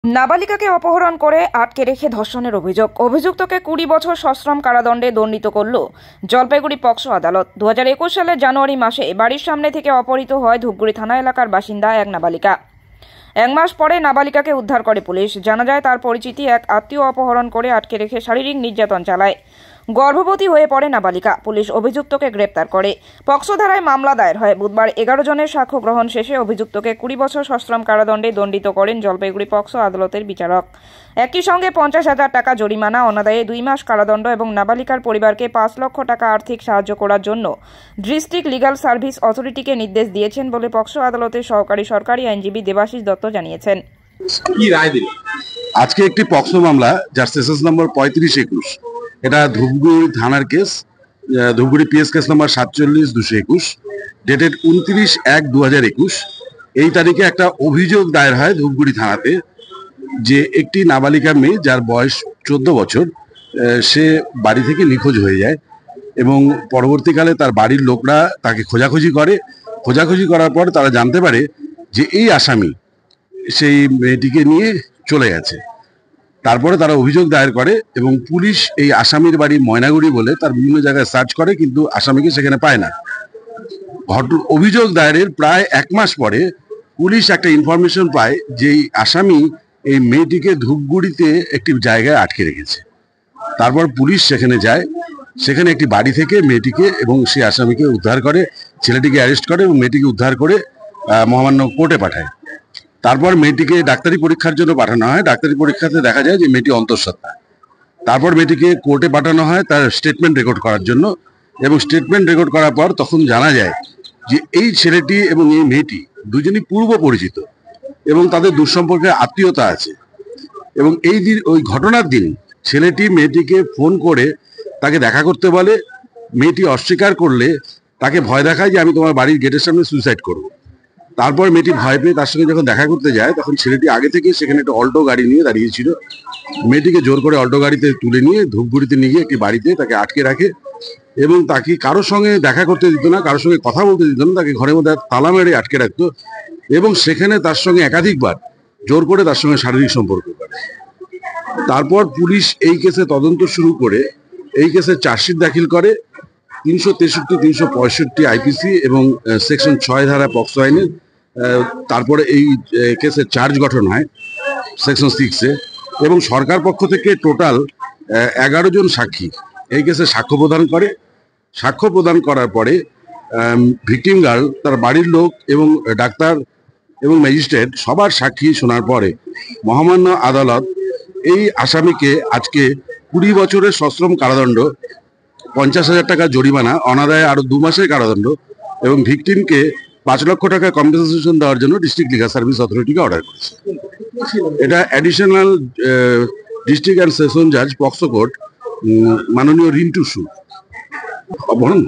নাবালিকাকে অপহরণ করে আটকে রেখে ধর্ষণের অভিযুক্তকে 20 বছর সশ্রম কারাদণ্ডে দণ্ডিত করল জলপাইগুড়ি পক্সো আদালত। 2021 সালের জানুয়ারি মাসে বাড়ির সামনে থেকে অপহৃত হয় ধূপগুড়ি থানা এলাকার বাসিন্দা এক নাবালিকা। এক মাস পরে নাবালিকাকে উদ্ধার করে পুলিশ। জানা যায় তার পরিচিতি এক আত্মীয় অপহরণ করে আটকে রেখে শারীরিক নির্যাতন চালায়। গর্ভবতী হয়ে পড়ে নাবালিকা। পুলিশ অভিযুক্তকে গ্রেপ্তার করে। পক্সো ধারায় মামলা দায়ের হয়। বুধবার 11 জনের সাক্ষ্য গ্রহণ শেষে অভিযুক্তকে 20 বছর সশ্রম কারাদণ্ডে দণ্ডিত করেন জলপাইগুড়ি পক্সো আদালতের বিচারক। একই সঙ্গে 50,000 টাকা জরিমানা, অনাদায়ে 2 মাস কারাদণ্ড এবং নাবালিকার পরিবারকে 5 লক্ষ টাকা আর্থিক সাহায্য করার জন্য ডিস্ট্রিক্ট লিগ্যাল সার্ভিস অথরিটিকে নির্দেশ দিয়েছেন বলে পক্সো আদালতের সহকারী সরকারি আইনজীবী দেবাশিস দত্ত জানিয়েছেন। কি রায় দিল আজকে একটি পক্সো মামলা যার সেশনস নম্বর 3521, এটা ধূপগুড়ি থানার case, Dhupguri PS case number 47-221, dated 29/1/2021। এই তারিখে একটা অভিযোগ দায়ের হয় ধূপগুড়ি থানাতে যে একটি নাবালিকা মেয়ে যার বয়স 14 বছর সে বাড়ি থেকে নিখোঁজ হয়ে যায় এবং পরবর্তীকালে তার বাড়ির লোকরা তাকে খোঁজাখুঁজি করার পর তারা জানতে পারে যে এই আসামি সেই মেয়েটিকে নিয়ে চলে গেছে। তারপরে তারা অভিযোগ দায়ের করে এবং পুলিশ এই আসামির বাড়ি ময়নাগুড়ি বলে তার বিভিন্ন জায়গায় সার্চ করে, কিন্তু আসামিকে সেখানে পায় না। অভিযোগ দায়েরের প্রায় 1 মাস পরে পুলিশ একটা ইনফরমেশন পায় যে এই আসামি এই মেয়েটিকে ধূপগুড়িতে একটি জায়গায় আটকে রেখেছে। তারপর পুলিশ সেখানে যায়, সেখানে একটি বাড়ি থেকে মেয়েটিকে এবং সেই আসামিকে উদ্ধার করে, ছেলেটিকে অ্যারেস্ট করে এবং মেয়েটিকে উদ্ধার করে মহামান্য কোর্টে পাঠায়। তারপর মেয়েটিকে ডাক্তারি পরীক্ষার জন্য পাঠানো হয়। ডাক্তারি পরীক্ষাতে দেখা যায় যে মেয়েটি অন্তঃসত্ত্বা। তারপর মেয়েটিকে কোর্টে পাঠানো হয় তার স্টেটমেন্ট রেকর্ড করার জন্য, এবং স্টেটমেন্ট রেকর্ড করার পর তখন জানা যায় যে এই ছেলেটি এবং এই মেয়েটি দুজনই পূর্ব পরিচিত এবং তাদের দুঃসম্পর্কে আত্মীয়তা আছে। এবং এই দিন, ওই ঘটনার দিন ছেলেটি মেয়েটিকে ফোন করে তাকে দেখা করতে বলে। মেয়েটি অস্বীকার করলে তাকে ভয় দেখায় যে আমি তোমার বাড়ির গেটের সামনে সুইসাইড করব। তারপর মেয়েটি ভয় পেয়ে তার সঙ্গে যখন দেখা করতে যায় তখন ছেলেটি আগে থেকে সেখানে একটা অল্টো গাড়ি নিয়ে দাঁড়িয়েছিল। মেয়েটিকে জোর করে অল্টো গাড়িতে তুলে নিয়ে ধূপগুড়িতে নিয়ে গিয়ে একটি বাড়িতে তাকে আটকে রাখে এবং তাকে কারোর সঙ্গে দেখা করতে দিত না, কারোর সঙ্গে কথা বলতে দিত না, তাকে ঘরের মধ্যে তালা মেরে আটকে রাখতো এবং সেখানে তার সঙ্গে একাধিকবার জোর করে তার সঙ্গে শারীরিক সম্পর্ক করে। তারপর পুলিশ এই কেসে তদন্ত শুরু করে এই কেসে চার্জশিট দাখিল করে 363, 365 আইপিসি এবং সেকশন 6 ধারা পক্সো আইনের। তারপরে এই কেসের চার্জ গঠন হয় সেকশন 6-এ এবং সরকার পক্ষ থেকে টোটাল 11 জন সাক্ষী এই কেসে সাক্ষ্য প্রদান করে। সাক্ষ্য প্রদান করার পরে ভিকটিম গার্ল, তার বাড়ির লোক এবং ডাক্তার এবং ম্যাজিস্ট্রেট সবার সাক্ষী শোনার পরে মহামান্য আদালত এই আসামিকে আজকে 20 বছরের সশ্রম কারাদণ্ড, 50,000 টাকা জরিমানা, অনাদায়ে আরো 2 মাসের কারাদণ্ড এবং ভিকটিমকে 5 লক্ষ টাকা কম্পেনসেশন দেওয়ার জন্য ডিস্ট্রিক্ট লিগ্যাল সার্ভিস অথরিটিকে অর্ডার করেছে। এটা অ্যাডিশনাল ডিস্ট্রিক্ট অ্যান্ড সেশন জাজ পক্সো কোর্ট মাননীয় রিন্টু সু অপহরণ।